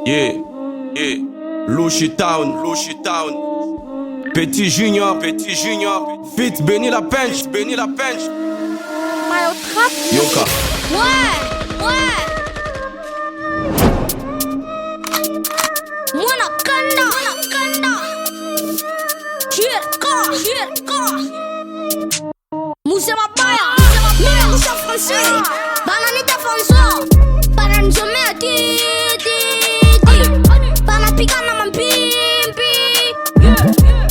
Yeah, yeah. Louchi Town. Petit Junior. Fit Benny la Pench. Yoka. Ouais. Mwana kanda. Shirka. Mousse mabaya. Mimi mousse français. Bananita François. Paranjomea ti. Panapigana mampimpi.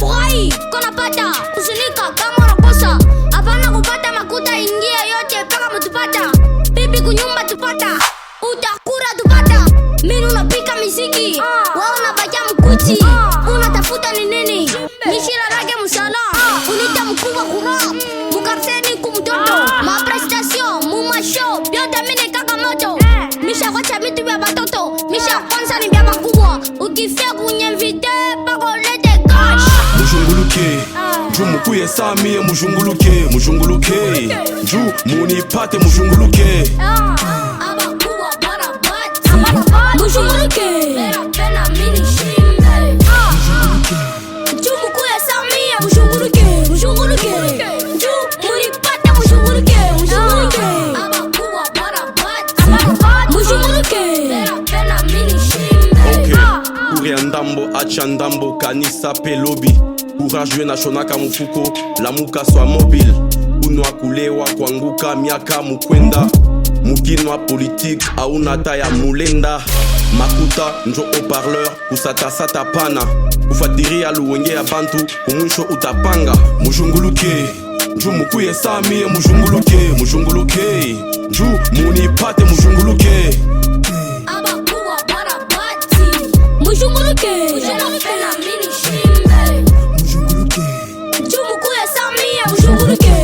Urai, kona pata. Usinika kama unakosa. Hapana kupata makuta ingia yote paka mtupata. Bibi kunyumba tupata. Utakura tupata. Mimi unapika miziki. Wewe unabaja mkuti. Unatafuta ni nini? Nishira rage musala. Unita mkubwa kura. Mukarseni kumtoto. Ma prestation, muma show. Byote mine kaka moto. Misha wacha mitu vya batoto. Misha kwanza ni vya makubwa. Ukifia kunyemvite pako lete cash. Mujunguluke. Ju mukuye sami mujunguluke. Ju munipate mujunguluke. Abakuwa barabati. Mujunguluke. Pena mini shimbe. Ju mukuye sami mujunguluke. Ju munipate mujunguluke. Abakuwa barabati. Mujunguluke. Pena mini shimbe. Kuria ndambo acha ndambo kanisa pelobi. Courageux na shonaka mufuko lamuka swa mobile. Unwa kulewa kuanguka miaka mukwenda. Mukinwa politique auna taya mulenda. Makuta njo haut-parleur kusatasata pana. Ufatiria luwenge ya bantu kumwisho utapanga. Mujunguluke. Ju mukuye sami mujunguluke. Ju munipate mujunguluke. Abakuwa barabati. Mujunguluke. Pena mini shimbe. Ju mukuye sami mujunguluke.